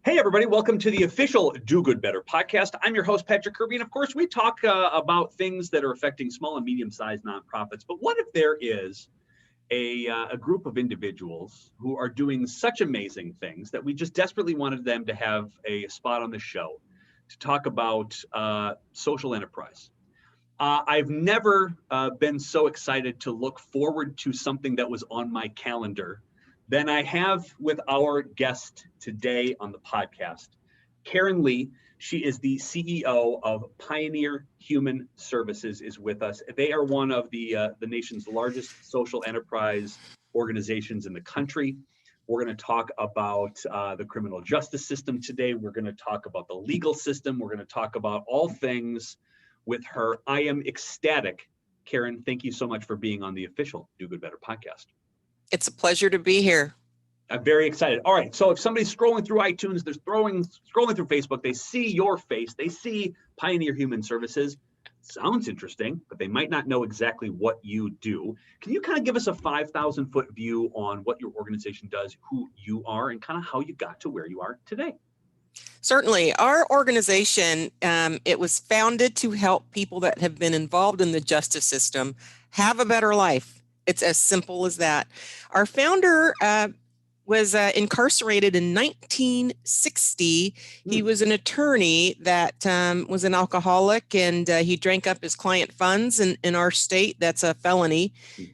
Hey, everybody. Welcome to the official Do Good Better podcast. I'm your host, Patrick Kirby. And of course, we talk about things that are affecting small and medium-sized nonprofits. But what if there is a group of individuals who are doing such amazing things that we just desperately wanted them to have a spot on the show to talk about social enterprise? I've never been so excited to look forward to something that was on my calendar than I have with our guest today on the podcast. Karenlee, she is the CEO of Pioneer Human Services, is with us. They are one of the nation's largest social enterprise organizations in the country. We're going to talk about the criminal justice system today. We're going to talk about the legal system. We're going to talk about all things with her. I am ecstatic. Karen, thank you so much for being on the official Do Good Better podcast. It's a pleasure to be here. I'm very excited. All right, so if somebody's scrolling through iTunes, they're scrolling through Facebook, they see your face, they see Pioneer Human Services. Sounds interesting, but they might not know exactly what you do. Can you kind of give us a 5,000-foot view on what your organization does, who you are, and kind of how you got to where you are today? Certainly. Our organization, it was founded to help people that have been involved in the justice system have a better life. It's as simple as that. Our founder was incarcerated in 1960. He was an attorney that was an alcoholic, and he drank up his client funds. In our state, that's a felony,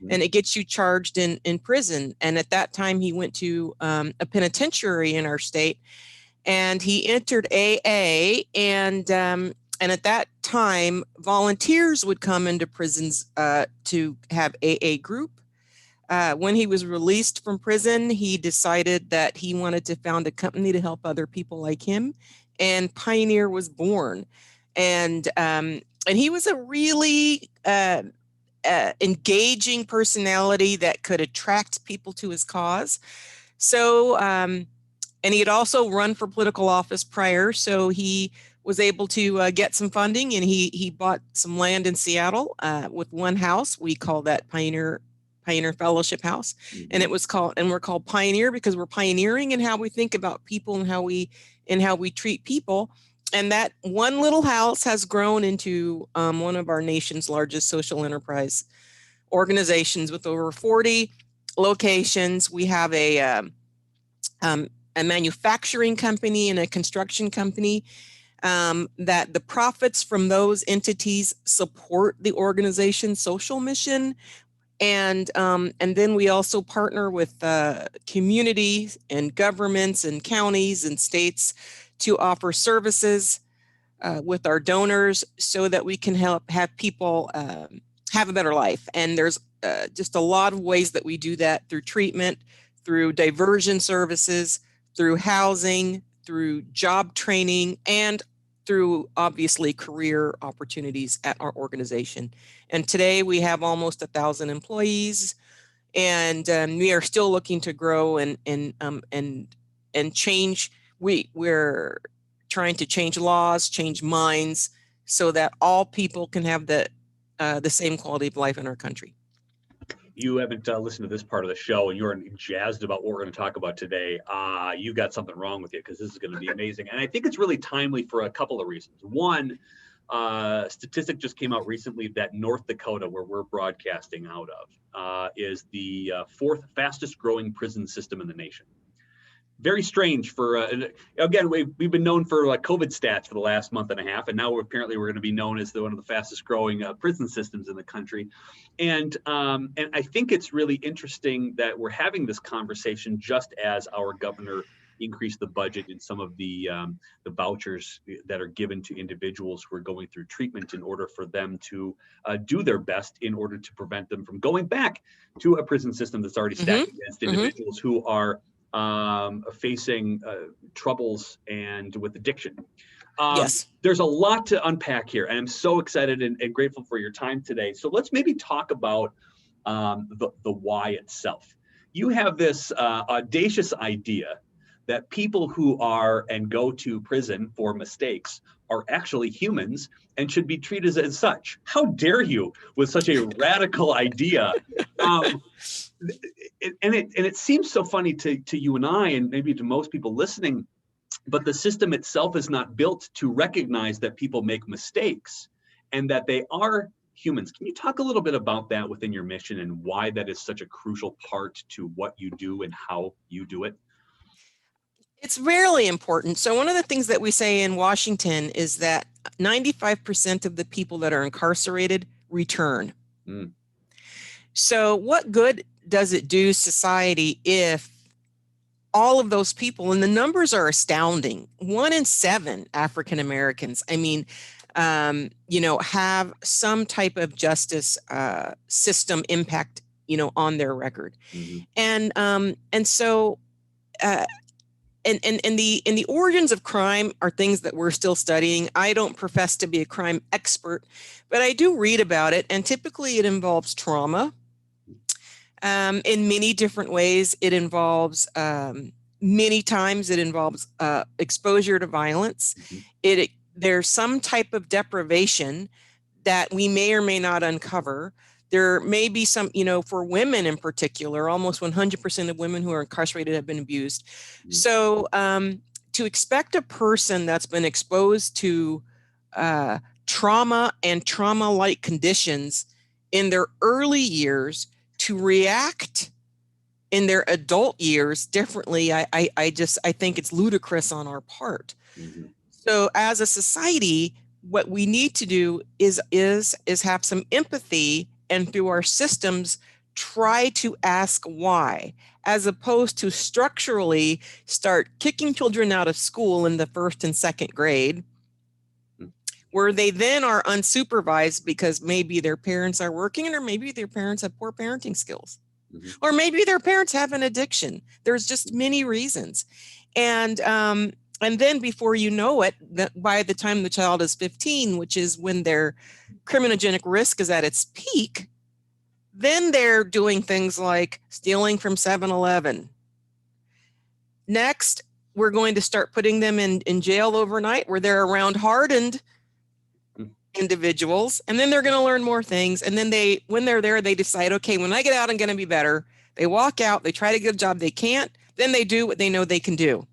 and it gets you charged in prison. And at that time, he went to a penitentiary in our state, and he entered AA, and at that time, volunteers would come into prisons to have AA group. When he was released from prison, he decided that he wanted to found a company to help other people like him, and Pioneer was born. And he was a really engaging personality that could attract people to his cause. So, and he had also run for political office prior, so he was able to get some funding, and he bought some land in Seattle with one house. We call that Pioneer Fellowship House, and we're called Pioneer because we're pioneering in how we think about people and how we treat people. And that one little house has grown into one of our nation's largest social enterprise organizations with over 40 locations. We have a manufacturing company and a construction company. That the profits from those entities support the organization's social mission. And then we also partner with communities and governments and counties and states to offer services with our donors so that we can help have people have a better life. And there's just a lot of ways that we do that through treatment, through diversion services, through housing, through job training, and through obviously career opportunities at our organization. And today we have almost 1,000 employees, and we are still looking to grow and change. We're trying to change laws, change minds, so that all people can have the same quality of life in our country. You haven't listened to this part of the show and you're jazzed about what we're going to talk about today, you got something wrong with you, because this is going to be amazing. And I think it's really timely for a couple of reasons. One, statistic just came out recently that North Dakota, where we're broadcasting out of, is the fourth fastest growing prison system in the nation. Very strange for, again, we've been known for COVID stats for the last month and a half, and now we're going to be known as one of the fastest growing prison systems in the country. And I think it's really interesting that we're having this conversation just as our governor increased the budget in some of the vouchers that are given to individuals who are going through treatment in order for them to do their best in order to prevent them from going back to a prison system that's already stacked against individuals who are facing troubles and with addiction. Yes. There's a lot to unpack here, and I'm so excited and grateful for your time today. So let's maybe talk about the why itself. You have this audacious idea that people who are and go to prison for mistakes are actually humans and should be treated as such. How dare you with such a radical idea? And it seems so funny to you and I, and maybe to most people listening, but the system itself is not built to recognize that people make mistakes and that they are humans. Can you talk a little bit about that within your mission and why that is such a crucial part to what you do and how you do it? It's really important. So one of the things that we say in Washington is that 95% of the people that are incarcerated return. Mm. So what good does it do society if all of those people, and the numbers are astounding, 1 in 7 African Americans, have some type of justice system impact, on their record. Mm-hmm. And so the origins of crime are things that we're still studying. I don't profess to be a crime expert, but I do read about it, and typically it involves trauma. In many different ways, it involves many times it involves exposure to violence. Mm-hmm. There's some type of deprivation that we may or may not uncover. There may be some, for women in particular, almost 100% of women who are incarcerated have been abused. Mm-hmm. So to expect a person that's been exposed to trauma and trauma-like conditions in their early years to react in their adult years differently, I think it's ludicrous on our part. Mm-hmm. So as a society, what we need to do is have some empathy, and through our systems try to ask why, as opposed to structurally start kicking children out of school in the 1st and 2nd grade, where they then are unsupervised because maybe their parents are working, or maybe their parents have poor parenting skills. Mm-hmm. Or maybe their parents have an addiction. There's just many reasons. And then before you know it, by the time the child is 15, which is when their criminogenic risk is at its peak, then they're doing things like stealing from 7-Eleven. Next, we're going to start putting them in jail overnight, where they're around hardened individuals, and then they're going to learn more things. And then when they're there, they decide, okay, when I get out, I'm going to be better. They walk out, they try to get a job they can't, then they do what they know they can do.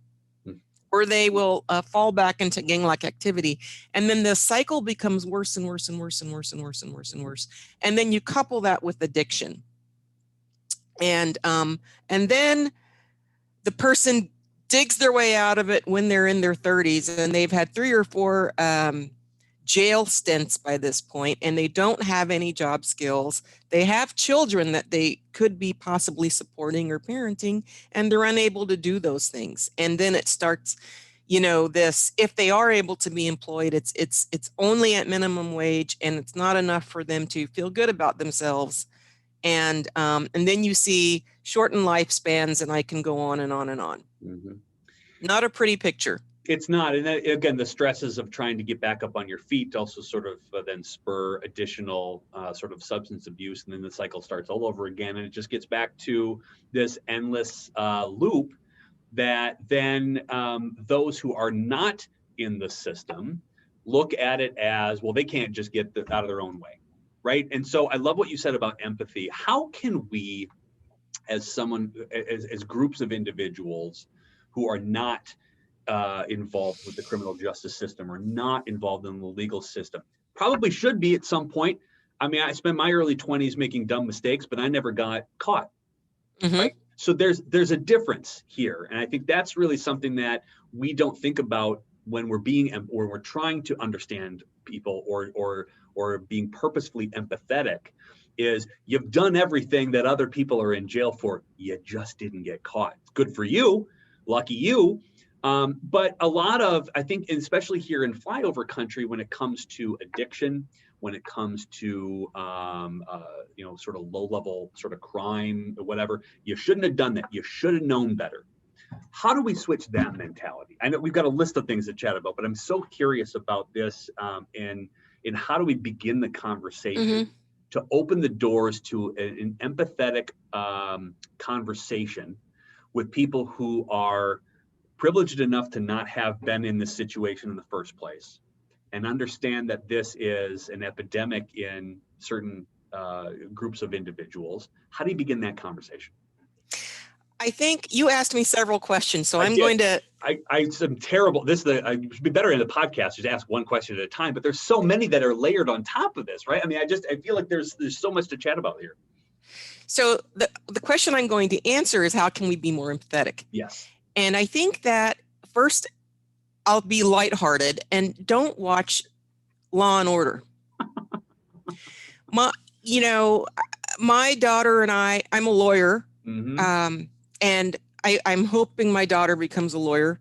Or they will fall back into gang-like activity. And then the cycle becomes worse and worse and worse and worse and worse and worse and worse. And then you couple that with addiction. And then the person digs their way out of it when they're in their 30s, and they've had 3 or 4 jail stints by this point, and they don't have any job skills. They have children that they could be possibly supporting or parenting, and they're unable to do those things. And then it starts, this, if they are able to be employed, it's only at minimum wage, and it's not enough for them to feel good about themselves. And then you see shortened lifespans, and I can go on and on and on. Mm-hmm. Not a pretty picture. It's not. And then, again, the stresses of trying to get back up on your feet also sort of then spur additional sort of substance abuse. And then the cycle starts all over again. And it just gets back to this endless loop that then those who are not in the system look at it as, well, they can't just get out of their own way. Right. And so I love what you said about empathy. How can we, as groups of individuals who are not involved with the criminal justice system or not involved in the legal system, probably should be at some point. I mean, I spent my early 20s making dumb mistakes, but I never got caught. Mm-hmm. Right? So there's a difference here. And I think that's really something that we don't think about when we're trying to understand people or being purposefully empathetic, is you've done everything that other people are in jail for. You just didn't get caught. Good for you. Lucky you. But a lot of, I think, especially here in flyover country, when it comes to addiction, when it comes to, sort of low level sort of crime or whatever, you shouldn't have done that. You should have known better. How do we switch that mentality? I know we've got a list of things to chat about, but I'm so curious about this and how do we begin the conversation to open the doors to an empathetic conversation with people who are privileged enough to not have been in this situation in the first place, and understand that this is an epidemic in certain groups of individuals. How do you begin that conversation? I think you asked me several questions, so I I'm did. going to. I am terrible. I should be better in the podcast, just ask one question at a time. But there's so many that are layered on top of this, right? I mean, I feel like there's so much to chat about here. So the question I'm going to answer is, how can we be more empathetic? Yes. And I think that first, I'll be lighthearted and don't watch Law and Order. My, you know, my daughter and I'm a lawyer, and I'm hoping my daughter becomes a lawyer.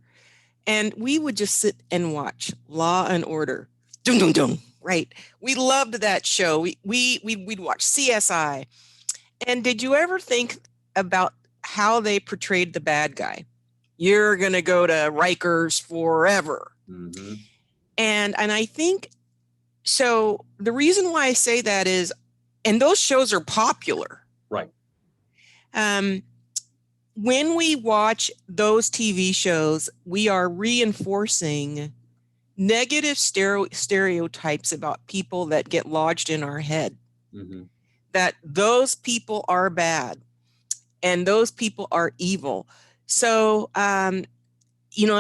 And we would just sit and watch Law and Order. Dum, dum, dum. Right. We loved that show. We'd watch CSI. And did you ever think about how they portrayed the bad guy? You're going to go to Rikers forever. And I think, so the reason why I say that is, and those shows are popular. Right. When we watch those TV shows, we are reinforcing negative stereotypes about people that get lodged in our head. That those people are bad and those people are evil. So, as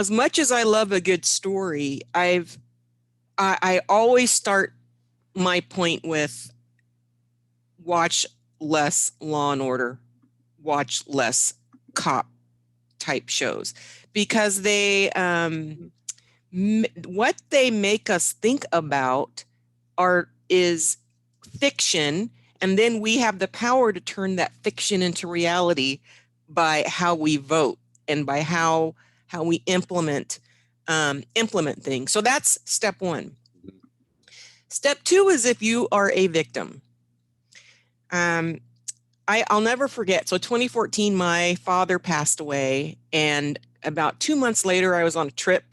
much as I love a good story, I always start my point with watch less Law and Order, watch less cop type shows, because they what they make us think about is fiction, and then we have the power to turn that fiction into reality by how we vote and by how we implement things. So that's step one. Step two is if you are a victim. I'll never forget. So 2014, my father passed away, and about 2 months later, I was on a trip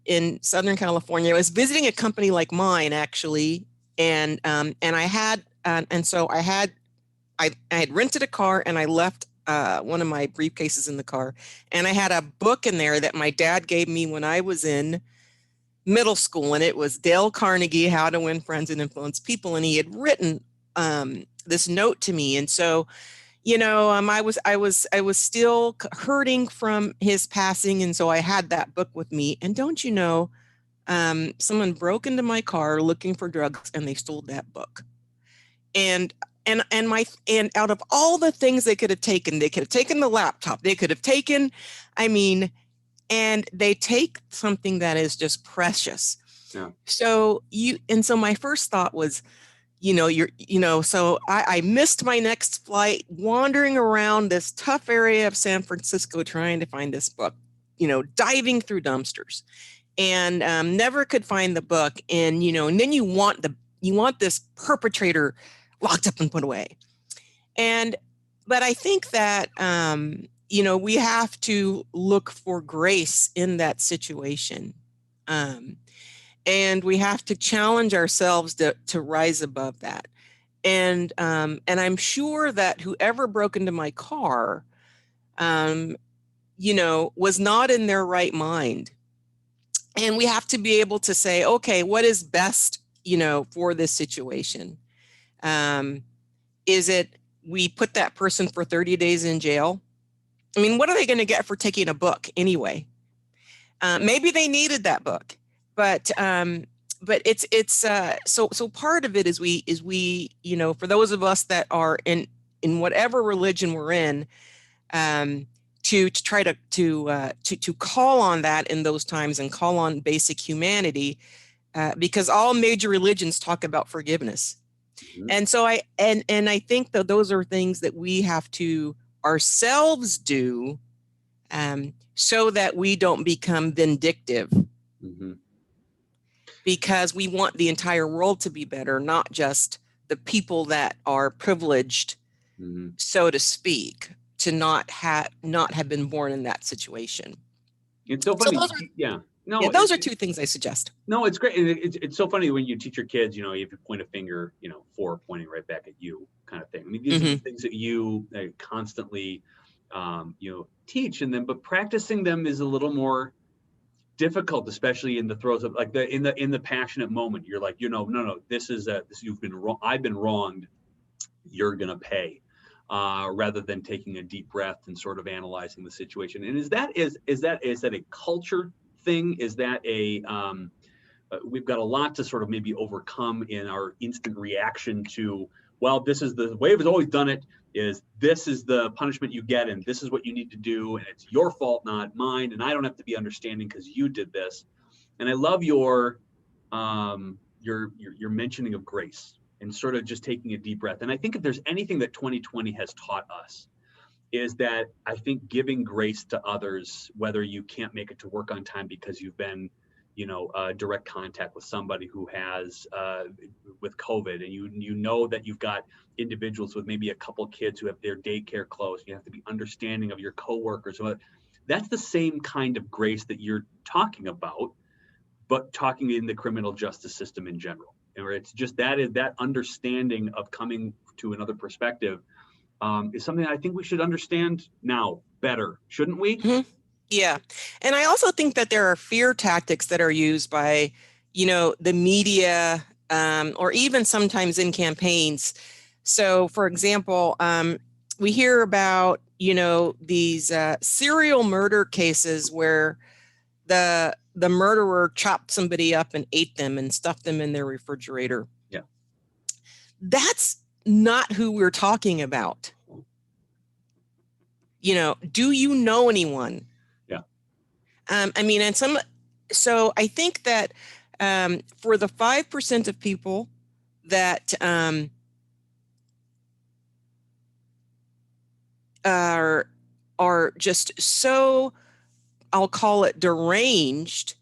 in Southern California. I was visiting a company like mine, actually, and I had rented a car, and I left one of my briefcases in the car, and I had a book in there that my dad gave me when I was in middle school, and it was Dale Carnegie, How to Win Friends and Influence People, and he had written this note to me. And so, I was still hurting from his passing, and so I had that book with me. And don't you know, someone broke into my car looking for drugs, and they stole that book. And out of all the things they could have taken the laptop, they could have taken, and they take something that is just precious. Yeah. So my first thought was, so I missed my next flight wandering around this tough area of San Francisco trying to find this book, diving through dumpsters, and never could find the book. And, and then you want this perpetrator locked up and put away. But I think that, we have to look for grace in that situation. And we have to challenge ourselves to rise above that. And I'm sure that whoever broke into my car, was not in their right mind. And we have to be able to say, okay, what is best, for this situation? Is it we put that person for 30 days in jail? What are they going to get for taking a book anyway? Maybe they needed that book. But it's so part of it is we for those of us that are in whatever religion we're in, to try to call on that in those times and call on basic humanity, because all major religions talk about forgiveness. And so I think that those are things that we have to ourselves do, so that we don't become vindictive. Because we want the entire world to be better, not just the people that are privileged, so to speak, to not have been born in that situation. It's so funny. Those are two things I suggest. No, it's great. It's so funny when you teach your kids, if you point a finger, four pointing right back at you, kind of thing. These are the things that you constantly, teach, but practicing them is a little more difficult, especially in the throes of in the passionate moment. You're like, no, this is you've been wrong. I've been wronged. You're gonna pay. rather than taking a deep breath and sort of analyzing the situation. And is that a culture thing? Is that we've got a lot to sort of maybe overcome in our instant reaction to, well, this is the way we've always done it, is this is the punishment you get, and this is what you need to do, and it's your fault, not mine, and I don't have to be understanding because you did this. And I love your mentioning of grace and sort of just taking a deep breath. And I think if there's anything that 2020 has taught us, is that I think giving grace to others, whether you can't make it to work on time because you've been, direct contact with somebody who has with COVID, and you know that you've got individuals with maybe a couple kids who have their daycare closed. You have to be understanding of your coworkers. That's the same kind of grace that you're talking about, but talking in the criminal justice system in general. Or it's just that understanding of coming to another perspective is something I think we should understand now better, shouldn't we? Mm-hmm. Yeah. And I also think that there are fear tactics that are used by, the media, or even sometimes in campaigns. So, for example, we hear about, these serial murder cases where the murderer chopped somebody up and ate them and stuffed them in their refrigerator. Yeah. That's not who we're talking about. Do you know anyone? Yeah. So I think that for the 5% of people that are just so, I'll call it deranged,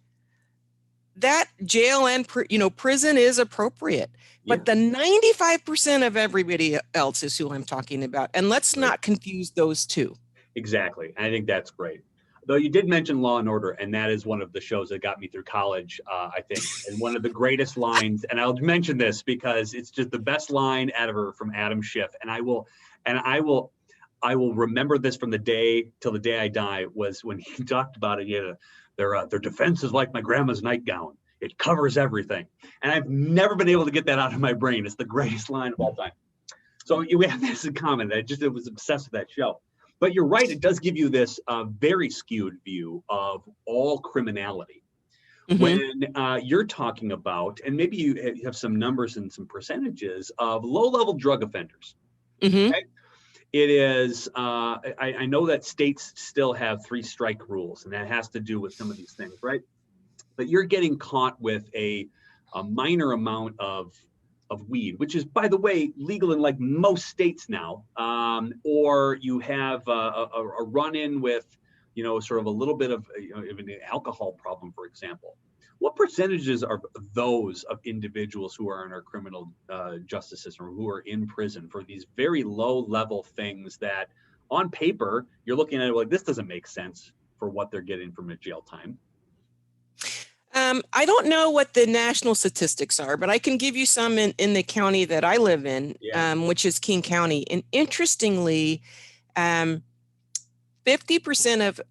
that jail and prison is appropriate. But the 95% of everybody else is who I'm talking about. And let's not confuse those two. Exactly. I think that's great. Though you did mention Law and Order, and that is one of the shows that got me through college, I think. And one of the greatest lines, and I'll mention this because it's just the best line ever from Adam Schiff. And I will remember this from the day till the day I die, was when he talked about it. Their defense is like my grandma's nightgown. It covers everything. And I've never been able to get that out of my brain. It's the greatest line of all time. So we have this in common. I was obsessed with that show. But you're right, it does give you this very skewed view of all criminality. Mm-hmm. When you're talking about, and maybe you have some numbers and some percentages of low-level drug offenders. Mm-hmm. Okay? It is, I know that states still have 3-strike rules, and that has to do with some of these things, right? But you're getting caught with a minor amount of weed, which is, by the way, legal in like most states now, or you have a run-in with, sort of a little bit of an alcohol problem, for example. What percentages are those of individuals who are in our criminal justice system, or who are in prison for these very low-level things that, on paper, you're looking at it like, this doesn't make sense for what they're getting from a jail time? I don't know what the national statistics are, but I can give you some in the county that I live in, which is King County. And interestingly, 50%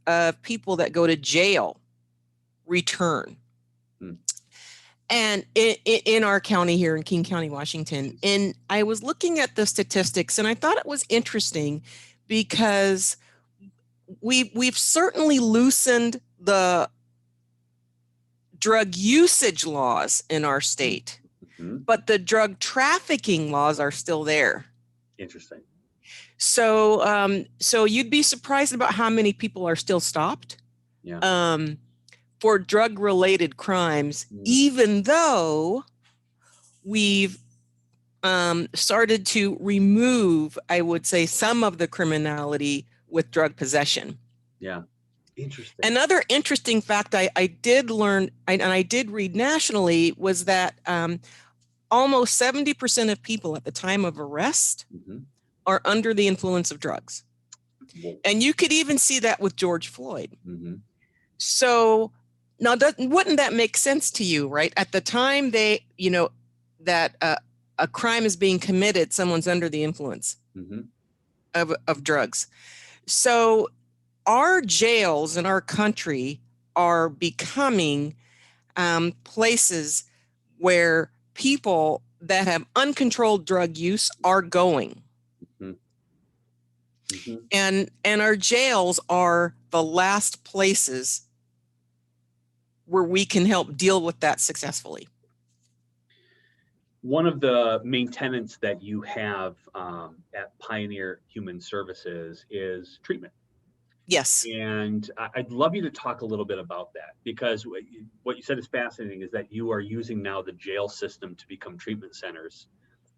of people that go to jail return. And in our county here in King County, Washington. And I was looking at the statistics, and I thought it was interesting because we've certainly loosened the drug usage laws in our state, mm-hmm. but the drug trafficking laws are still there. Interesting. So, so you'd be surprised about how many people are still stopped, for drug-related crimes, even though we've started to remove, I would say, some of the criminality with drug possession. Yeah. Interesting. Another interesting fact I did learn, and I did read nationally, was that almost 70% of people at the time of arrest mm-hmm. are under the influence of drugs. Whoa. And you could even see that with George Floyd. Mm-hmm. So now, wouldn't that make sense to you, right? At the time that a crime is being committed, someone's under the influence mm-hmm. of drugs. So our jails in our country are becoming places where people that have uncontrolled drug use are going. Mm-hmm. Mm-hmm. And our jails are the last places where we can help deal with that successfully. One of the main tenets that you have at Pioneer Human Services is treatment. Yes. And I'd love you to talk a little bit about that, because what you said is fascinating, is that you are using now the jail system to become treatment centers,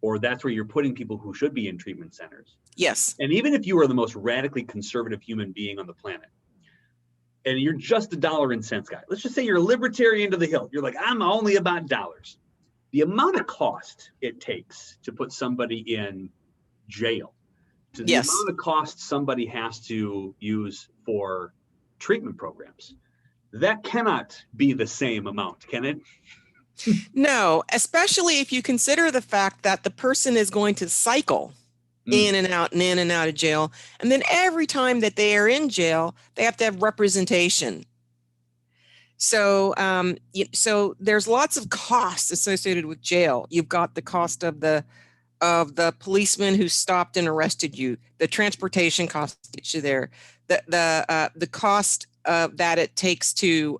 or that's where you're putting people who should be in treatment centers. Yes. And even if you are the most radically conservative human being on the planet, and you're just a dollar and cents guy, let's just say you're a libertarian to the hilt, you're like, I'm only about dollars. The amount of cost it takes to put somebody in jail, to the Yes. amount of cost somebody has to use for treatment programs, that cannot be the same amount, can it? No, especially if you consider the fact that the person is going to cycle in and out and in and out of jail. And then every time that they are in jail, they have to have representation. So, so there's lots of costs associated with jail. You've got the cost of the policeman who stopped and arrested you, the transportation cost to get you there, the cost that it takes to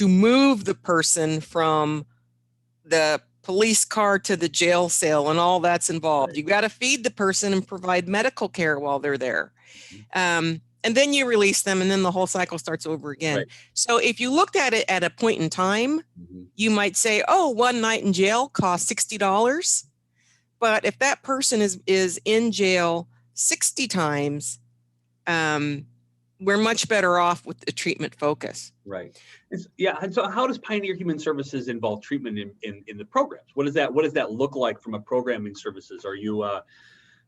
move the person from the police car to the jail cell, and all that's involved. Right. You got to feed the person and provide medical care while they're there. And then you release them, and then the whole cycle starts over again. Right. So if you looked at it at a point in time, you might say, oh, one night in jail costs $60. But if that person is in jail 60 times, we're much better off with the treatment focus. Right. Yeah. And so how does Pioneer Human Services involve treatment in the programs? What does that look like from a programming services? Are you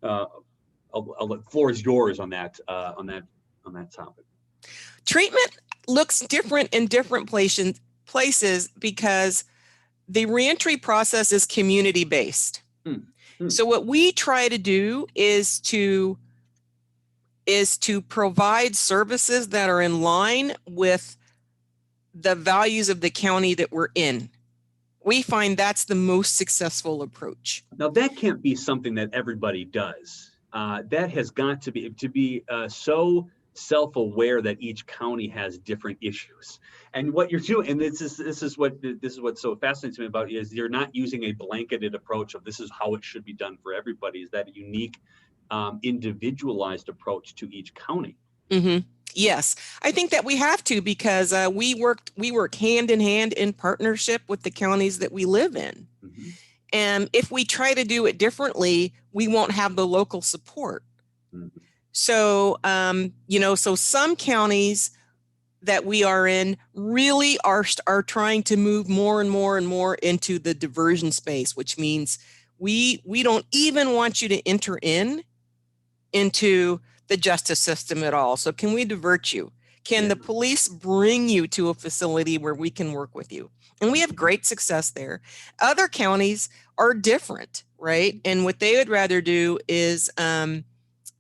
floor is yours on that topic. Treatment looks different in different places because the reentry process is community based. So what we try to do is to provide services that are in line with the values of the county that we're in. We find that's the most successful approach. Now that can't be something that everybody does. That has got to be so self-aware that each county has different issues. And what you're doing, and this is what so fascinates me about it, is you're not using a blanketed approach of this is how it should be done for everybody. Is that a unique, individualized approach to each county? Mm-hmm. Yes, I think that we have to, because we work hand in hand in partnership with the counties that we live in. Mm-hmm. And if we try to do it differently, we won't have the local support. Mm-hmm. So, so some counties that we are in really are trying to move more and more and more into the diversion space, which means we don't even want you to enter into the justice system at all. So can we divert you? Can the police bring you to a facility where we can work with you? And we have great success there. Other counties are different, right? And what they would rather do is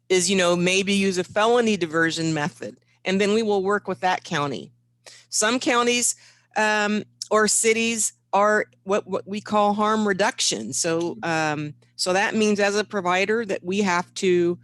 maybe use a felony diversion method, and then we will work with that county. Some counties or cities are what we call harm reduction. So that means as a provider that we have to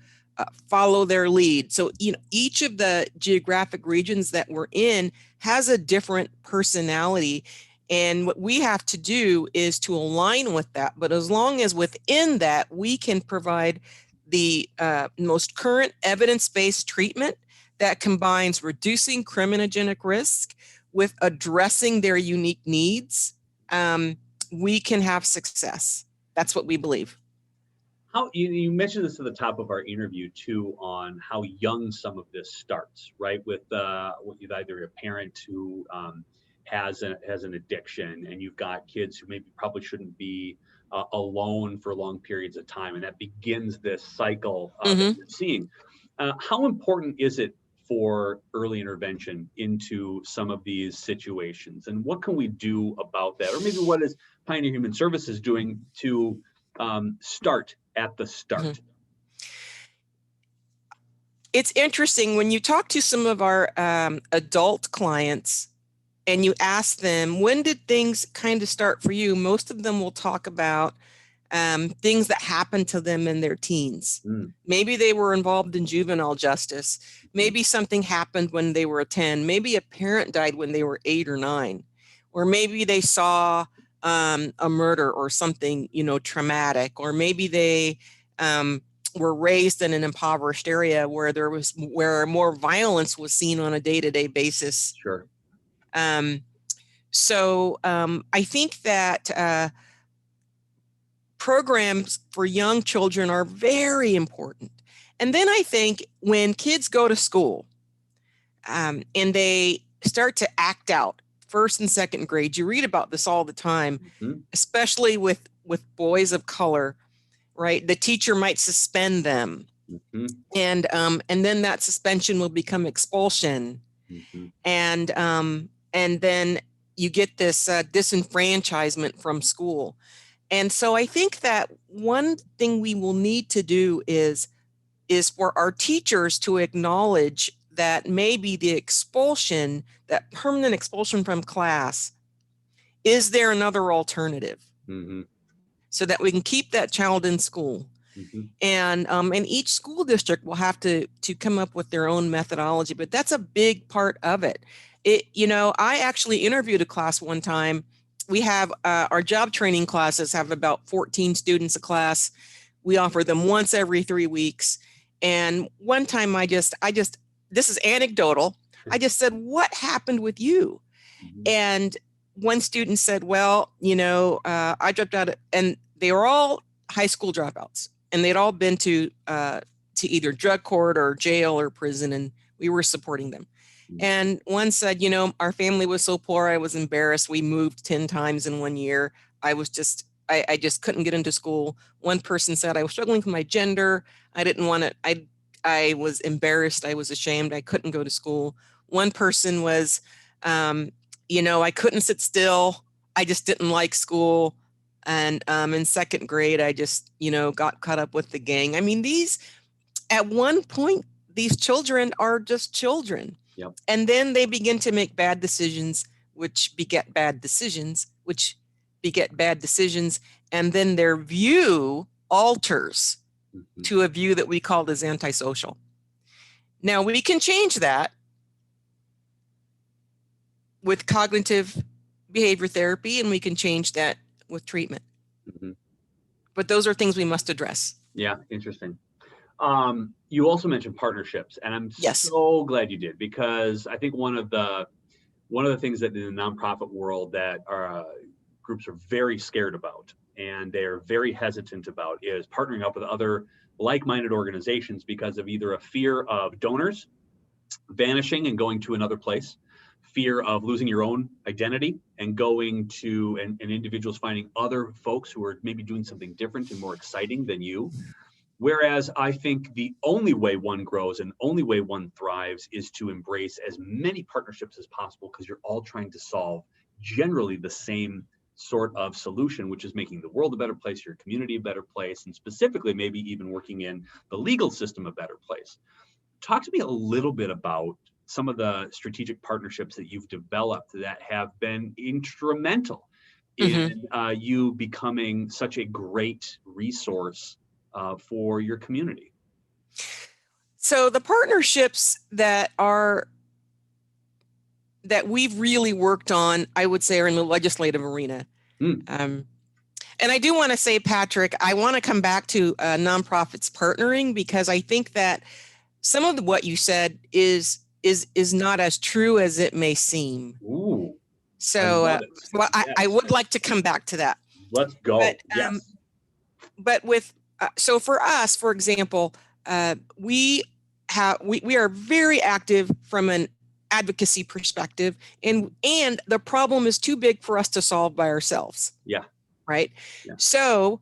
follow their lead. So each of the geographic regions that we're in has a different personality, and what we have to do is to align with that. But as long as within that we can provide the most current evidence-based treatment that combines reducing criminogenic risk with addressing their unique needs, we can have success. That's what we believe. How you mentioned this at the top of our interview too, on how young some of this starts, right? With either a parent who has an addiction, and you've got kids who maybe probably shouldn't be alone for long periods of time, and that begins this cycle that you're seeing. How important is it for early intervention into some of these situations, and what can we do about that? Or maybe what is Pioneer Human Services doing to start at the start? It's interesting when you talk to some of our adult clients and you ask them, when did things kind of start for you? Most of them will talk about things that happened to them in their teens. Mm. Maybe they were involved in juvenile justice. Maybe something happened when they were 10. Maybe a parent died when they were 8 or 9. Or maybe they saw a murder or something, traumatic. Or maybe they were raised in an impoverished area where more violence was seen on a day-to-day basis. Sure. So I think that programs for young children are very important. And then I think when kids go to school and they start to act out, first and second grade, you read about this all the time, especially with boys of color, right? The teacher might suspend them. And then that suspension will become expulsion. And then you get this disenfranchisement from school. And so I think that one thing we will need to do is for our teachers to acknowledge that maybe the expulsion, that permanent expulsion from class, is there another alternative? So that we can keep that child in school. And each school district will have to come up with their own methodology, but that's a big part of it. I actually interviewed a class one time. We have our job training classes have about 14 students a class. We offer them once every 3 weeks. And one time I just, this is anecdotal. I just said, what happened with you? And one student said, well, I dropped out, and they were all high school dropouts, and they'd all been to either drug court or jail or prison, and we were supporting them. And one said, our family was so poor, I was embarrassed. We moved 10 times in 1 year. I just couldn't get into school. One person said, I was struggling with my gender. I didn't want to, I was embarrassed. I was ashamed. I couldn't go to school. One person was, I couldn't sit still. I just didn't like school. And in second grade, I just, got caught up with the gang. I mean, at one point, these children are just children. Yep. And then they begin to make bad decisions, which beget bad decisions, which beget bad decisions. And then their view alters to a view that we called as antisocial. Now, we can change that with cognitive behavior therapy, and we can change that with treatment. But those are things we must address. Yeah, interesting. You also mentioned partnerships, and I'm Yes. so glad you did, because I think one of the things that in the nonprofit world that our groups are very scared about, and they're very hesitant about, is partnering up with other like-minded organizations because of either a fear of donors vanishing and going to another place, fear of losing your own identity and going to and individuals finding other folks who are maybe doing something different and more exciting than you. Whereas I think the only way one grows and only way one thrives is to embrace as many partnerships as possible, because you're all trying to solve generally the same sort of solution, which is making the world a better place, your community a better place, and specifically maybe even working in the legal system a better place. Talk to me a little bit about some of the strategic partnerships that you've developed that have been instrumental in you becoming such a great resource for your community. So the partnerships that we've really worked on, I would say, are in the legislative arena. And I do want to say, Patrick, I want to come back to nonprofits partnering, because I think that some of what you said is not as true as it may seem. Ooh, so yes. I would like to come back to that. Let's go. Yes. But with so for us, for example, we are very active from an advocacy perspective, and the problem is too big for us to solve by ourselves. Yeah. Right. Yeah. So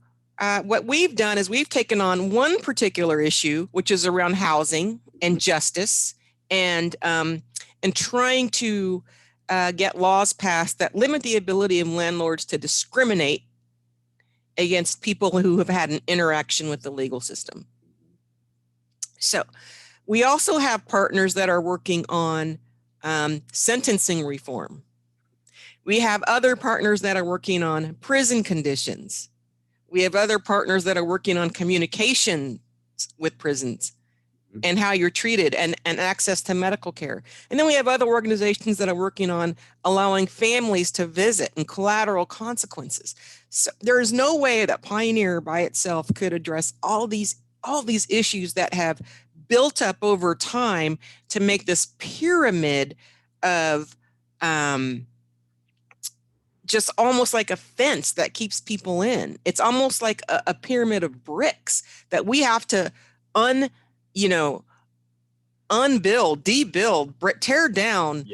what we've done is we've taken on one particular issue, which is around housing and justice, and trying to get laws passed that limit the ability of landlords to discriminate against people who have had an interaction with the legal system. So we also have partners that are working on sentencing reform. We have other partners that are working on prison conditions. We have other partners that are working on communication with prisons and how you're treated and access to medical care. And then we have other organizations that are working on allowing families to visit and collateral consequences. So there is no way that Pioneer by itself could address all these issues that have built up over time to make this pyramid of just almost like a fence that keeps people in. It's almost like a pyramid of bricks that we have to unbuild, debuild, tear down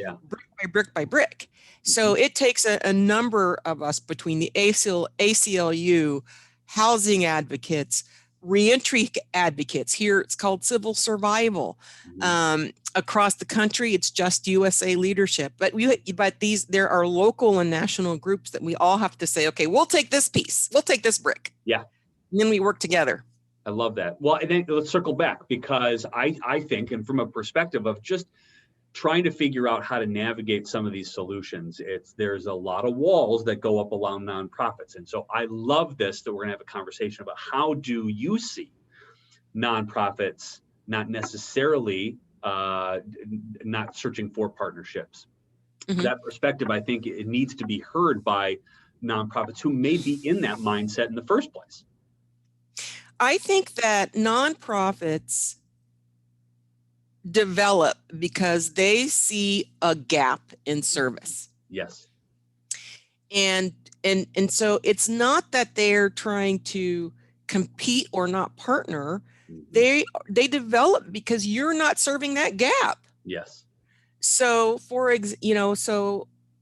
brick by brick. So it takes a number of us between the ACLU, housing advocates, reentry advocates. Here it's called civil survival. Across the country, it's Just USA Leadership. But there are local and national groups that we all have to say, okay, we'll take this piece, we'll take this brick. Yeah. And then we work together. I love that. Well, and then let's circle back, because I think, and from a perspective of just trying to figure out how to navigate some of these solutions, there's a lot of walls that go up around nonprofits. And so I love this, that we're gonna have a conversation about how do you see nonprofits not necessarily not searching for partnerships. That perspective, I think it needs to be heard by nonprofits who may be in that mindset in the first place. I think that nonprofits develop because they see a gap in service. Yes. And so it's not that they're trying to compete or not partner. They develop because you're not serving that gap. Yes. So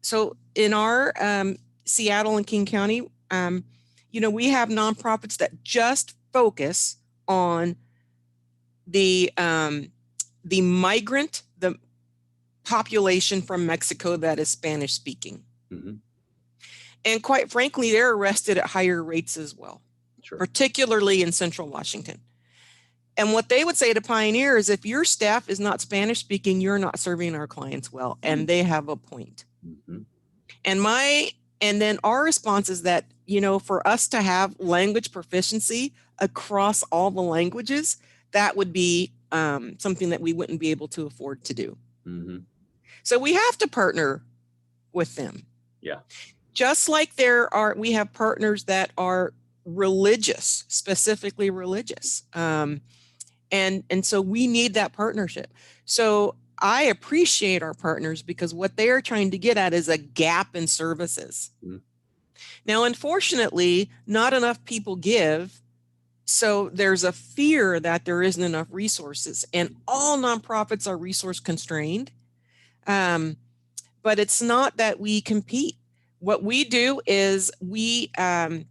so in our Seattle and King County, we have nonprofits that just focus on the population from Mexico that is Spanish speaking. And quite frankly, they're arrested at higher rates as well, particularly in Central Washington. And what they would say to Pioneer is, if your staff is not Spanish speaking, you're not serving our clients well. And they have a point. And then our response is that, for us to have language proficiency across all the languages, that would be something that we wouldn't be able to afford to do. So we have to partner with them. Yeah. Just like we have partners that are religious, specifically religious. And so we need that partnership. So I appreciate our partners because what they are trying to get at is a gap in services. Now, unfortunately, not enough people give. So there's a fear that there isn't enough resources, and all nonprofits are resource constrained. But it's not that we compete. What we do is we have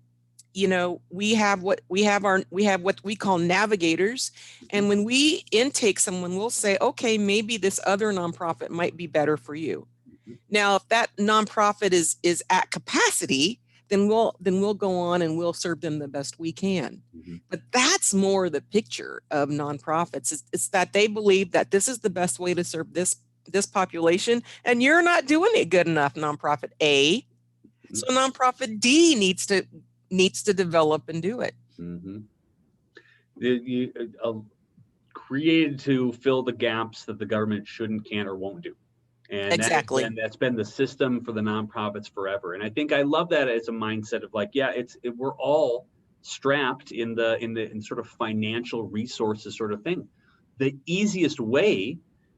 what we call navigators. And when we intake someone, we'll say, okay, maybe this other nonprofit might be better for you. Now, if that nonprofit is at capacity, then we'll go on and we'll serve them the best we can. But that's more the picture of nonprofits. It's that they believe that this is the best way to serve this population, and you're not doing it good enough, nonprofit A. So nonprofit D needs to develop and do it. Created to fill the gaps that the government shouldn't, can't, or won't do. And exactly. That's been the system for the nonprofits forever. And I think I love that as a mindset of like, we're all strapped in sort of financial resources sort of thing. The easiest way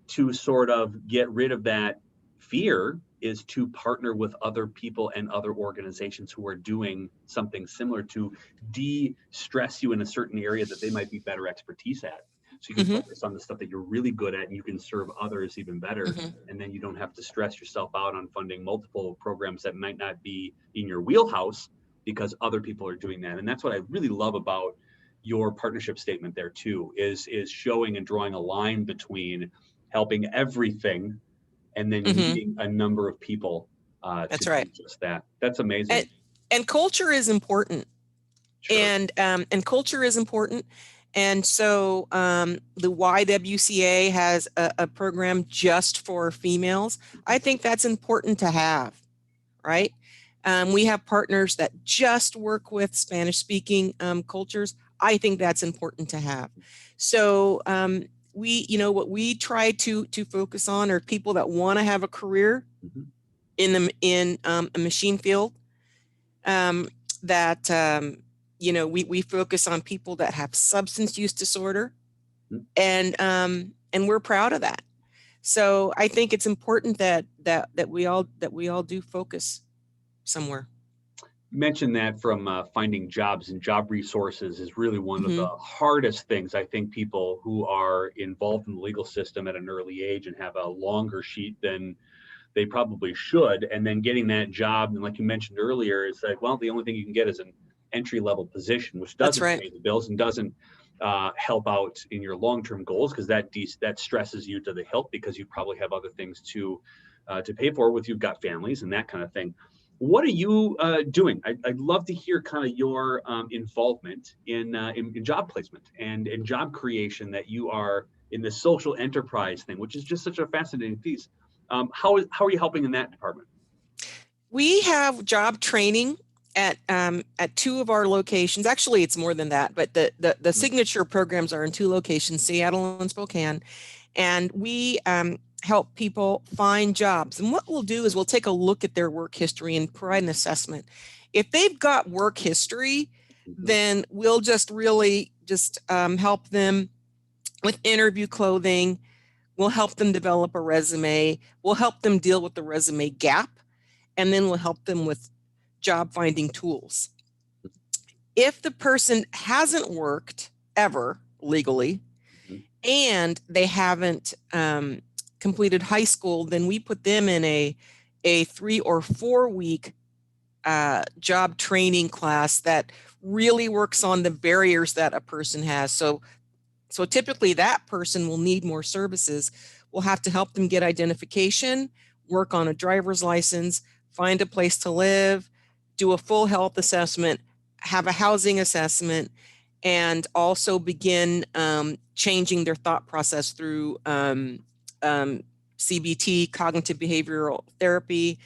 to sort of get rid of that fear is to partner with other people and other organizations who are doing something similar to de-stress you in a certain area that they might be better expertise at. So you can focus on the stuff that you're really good at, and you can serve others even better. And then you don't have to stress yourself out on funding multiple programs that might not be in your wheelhouse because other people are doing that. And that's what I really love about your partnership statement there too, is showing and drawing a line between helping everything and then meeting a number of people that's to right. do just that. That's amazing. And culture is important. And culture is important. And so the YWCA has a program just for females. I think that's important to have, right? We have partners that just work with Spanish-speaking cultures. I think that's important to have. So what we try to focus on are people that want to have a career in a machine field. We focus on people that have substance use disorder, and we're proud of that. So I think it's important that we all do focus somewhere. You mentioned that from finding jobs and job resources is really one of the hardest things. I think people who are involved in the legal system at an early age and have a longer sheet than they probably should, and then getting that job, and like you mentioned earlier, it's like, well, the only thing you can get is an entry-level position, which doesn't pay the bills and doesn't help out in your long-term goals, because that stresses you to the hilt, because you probably have other things to pay for with, you've got families and that kind of thing. What are you doing? I'd love to hear kind of your involvement in job placement and in job creation, that you are in this social enterprise thing, which is just such a fascinating piece. How are you helping in that department? We have job training at 2 of our locations. Actually, it's more than that, but the signature programs are in 2 locations, Seattle and Spokane, and we help people find jobs. And what we'll do is we'll take a look at their work history and provide an assessment. If they've got work history, then we'll just really help them with interview clothing. We'll help them develop a resume. We'll help them deal with the resume gap, and then we'll help them with job finding tools. If the person hasn't worked ever legally and they haven't completed high school, then we put them in a 3 or 4 week job training class that really works on the barriers that a person has. So typically that person will need more services. We'll have to help them get identification, work on a driver's license, find a place to live, do a full health assessment, have a housing assessment, and also begin changing their thought process through CBT, cognitive behavioral therapy,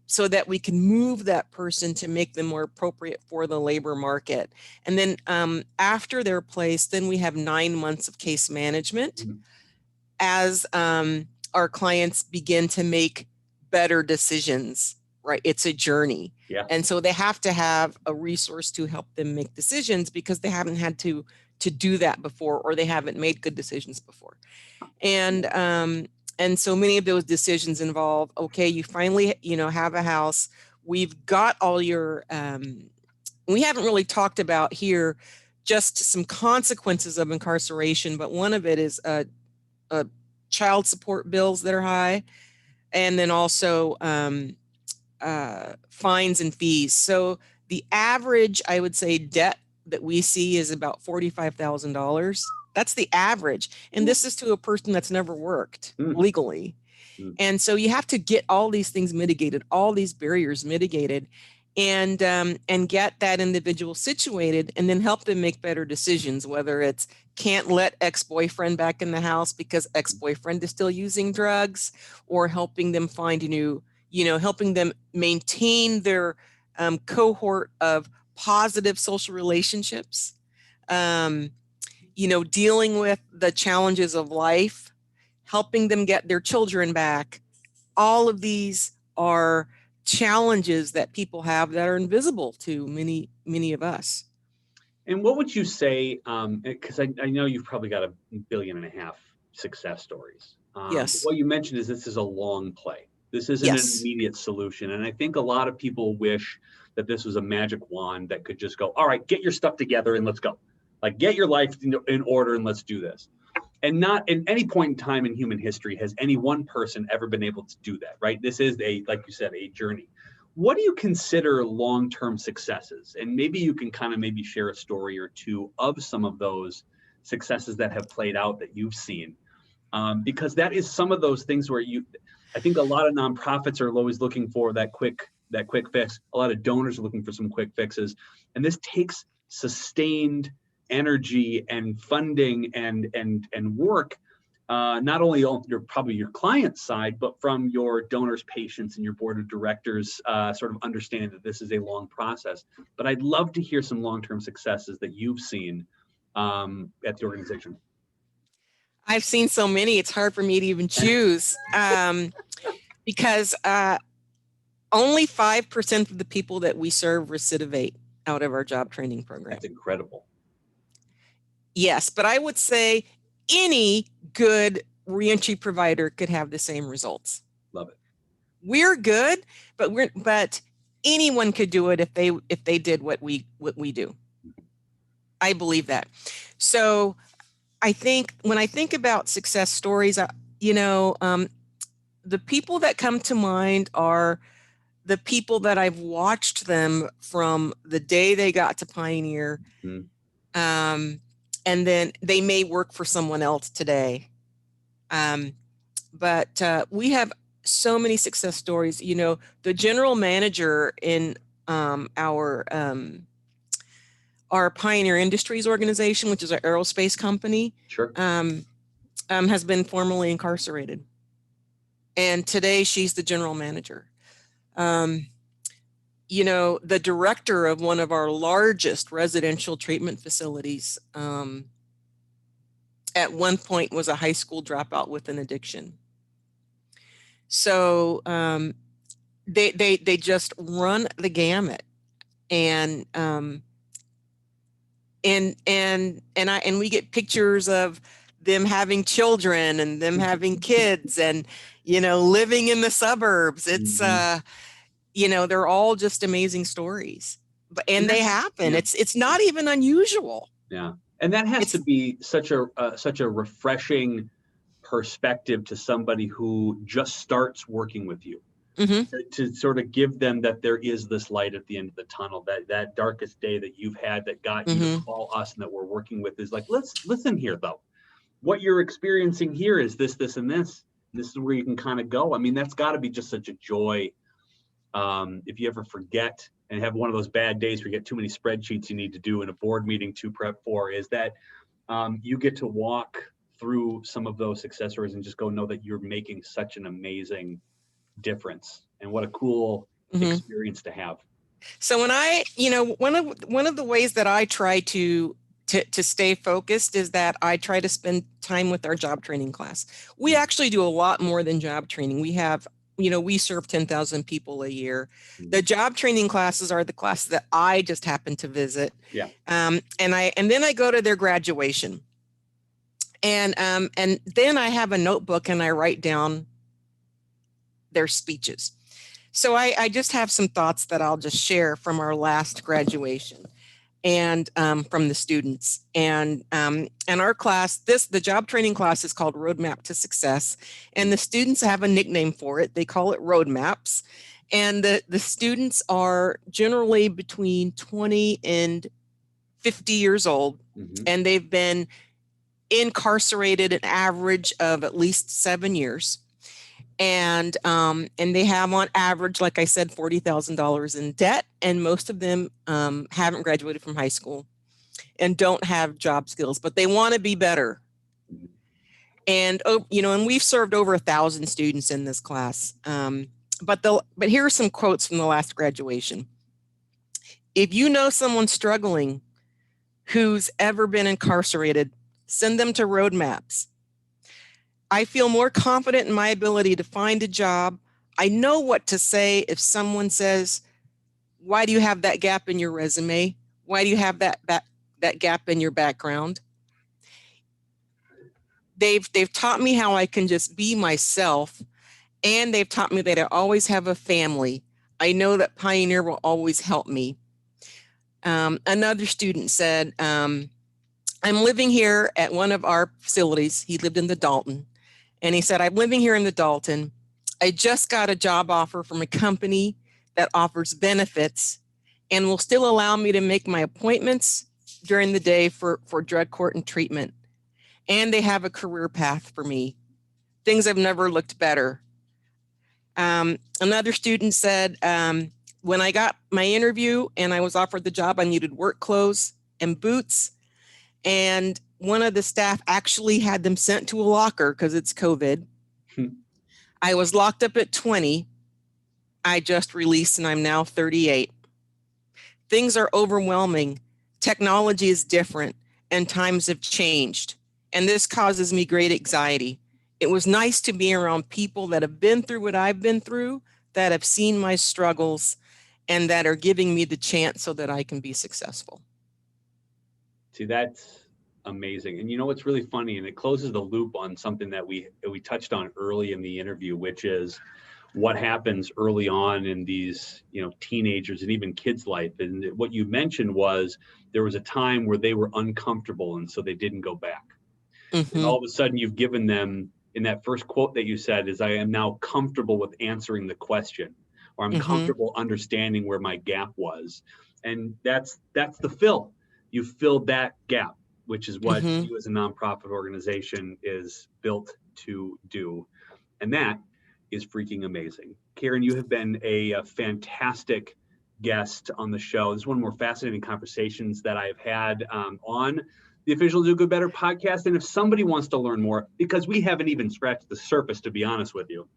so that we can move that person to make them more appropriate for the labor market. And then after they're placed, then we have 9 months of case management as our clients begin to make better decisions, right? It's a journey. Yeah. And so they have to have a resource to help them make decisions, because they haven't had to do that before, or they haven't made good decisions before. And so many of those decisions involve, okay, you finally, have a house. We've got all your, we haven't really talked about here just some consequences of incarceration, but one of it is child support bills that are high, and then also fines and fees. So the average, I would say, debt that we see is about $45,000. That's the average. And this is to a person that's never worked legally. And so you have to get all these things mitigated, all these barriers mitigated, and get that individual situated, and then help them make better decisions, whether it's can't let ex-boyfriend back in the house because ex-boyfriend is still using drugs, or helping them find helping them maintain their cohort of positive social relationships, dealing with the challenges of life, helping them get their children back. All of these are challenges that people have that are invisible to many, many of us. And what would you say, because I know you've probably got 1.5 billion success stories. Yes. What you mentioned is this is a long play. This isn't an immediate solution. And I think a lot of people wish that this was a magic wand that could just go, all right, get your stuff together and let's go. Like, get your life in order and let's do this. And not at any point in time in human history has any one person ever been able to do that, right? This is like you said, a journey. What do you consider long-term successes? And maybe you can kind of maybe share a story or two of some of those successes that have played out that you've seen. Because that is some of those things where I think a lot of nonprofits are always looking for that quick fix. A lot of donors are looking for some quick fixes. And this takes sustained energy and funding and work not only on probably your client side, but from your donors, patients, and your board of directors, sort of understanding that this is a long process. But I'd love to hear some long-term successes that you've seen at the organization. I've seen so many, it's hard for me to even choose because only 5% of the people that we serve recidivate out of our job training program. That's incredible. Yes, but I would say any good reentry provider could have the same results. Love it. We're good, but anyone could do it if they did what we do. I believe that. So I think when I think about success stories, the people that come to mind are the people that I've watched them from the day they got to Pioneer. And then they may work for someone else today. But we have so many success stories. The general manager in our Pioneer Industries organization, which is our aerospace company, sure, has been formerly incarcerated. And today she's the general manager. The director of one of our largest residential treatment facilities at one point was a high school dropout with an addiction. So they just run the gamut, and we get pictures of them having children and them having kids and living in the suburbs. It's they're all just amazing stories, and they happen. Yeah. It's not even unusual. Yeah, and that has to be such a refreshing perspective to somebody who just starts working with you. To sort of give them that there is this light at the end of the tunnel, that darkest day that you've had that got you to call us and that we're working with is like, let's listen here though. What you're experiencing here is this, and this. This is where you can kind of go. I mean, that's got to be just such a joy. If you ever forget and have one of those bad days where you get too many spreadsheets you need to do in a board meeting to prep for, is that you get to walk through some of those success stories and just go know that you're making such an amazing difference, and what a cool experience to have. So when I, one of the ways that I try to stay focused is that I try to spend time with our job training class. We actually do a lot more than job training. We have, we serve 10,000 people a year. The job training classes are the classes that I just happen to visit. Yeah. And then I go to their graduation. And then I have a notebook and I write down their speeches. So I just have some thoughts that I'll just share from our last graduation and from the students. And our class, the job training class is called Roadmap to Success. And the students have a nickname for it. They call it Roadmaps. And the students are generally between 20 and 50 years old. And they've been incarcerated an average of at least 7 years. And they have on average, like I said, $40,000 in debt. And most of them haven't graduated from high school and don't have job skills, but they want to be better. And, and we've served over 1,000 students in this class. But here are some quotes from the last graduation. If you know someone struggling who's ever been incarcerated, send them to Roadmaps. I feel more confident in my ability to find a job. I know what to say if someone says, why do you have that gap in your resume? Why do you have that gap in your background? They've taught me how I can just be myself, and they've taught me that I always have a family. I know that Pioneer will always help me. Another student said, I'm living here at one of our facilities. He lived in the Dalton. And he said, I'm living here in the Dalton. I just got a job offer from a company that offers benefits and will still allow me to make my appointments during the day for drug court and treatment. And they have a career path for me. Things have never looked better. Another student said, when I got my interview and I was offered the job, I needed work clothes and boots. And one of the staff actually had them sent to a locker because it's COVID. I was locked up at 20. I just released and I'm now 38. Things are overwhelming. Technology is different and times have changed. And this causes me great anxiety. It was nice to be around people that have been through what I've been through, that have seen my struggles, and that are giving me the chance so that I can be successful. See, that's amazing. And you know what's really funny, and it closes the loop on something that we touched on early in the interview, which is what happens early on in these, teenagers and even kids' life. And what you mentioned was there was a time where they were uncomfortable, and so they didn't go back. And all of a sudden you've given them, in that first quote that you said, is I am now comfortable with answering the question, or I'm comfortable understanding where my gap was. And that's the fill. You filled that gap, which is what you as a nonprofit organization is built to do. And that is freaking amazing. Karen, you have been a fantastic guest on the show. This is one of the more fascinating conversations that I've had on the official Do Good Better podcast. And if somebody wants to learn more, because we haven't even scratched the surface, to be honest with you,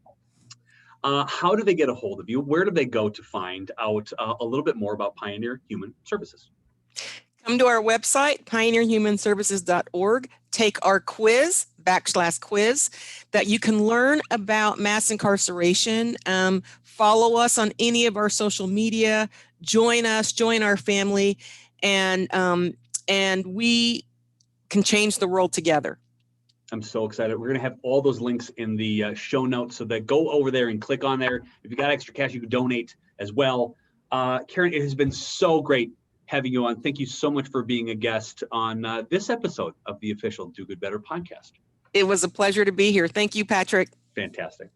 how do they get a hold of you? Where do they go to find out a little bit more about Pioneer Human Services? Come to our website, pioneerhumanservices.org. Take our quiz, /quiz, that you can learn about mass incarceration. Follow us on any of our social media. Join us, join our family, and we can change the world together. I'm so excited. We're going to have all those links in the show notes, so that go over there and click on there. If you got extra cash, you can donate as well. Karen, it has been so great having you on. Thank you so much for being a guest on this episode of the official Do Good Better podcast. It was a pleasure to be here. Thank you, Patrick. Fantastic.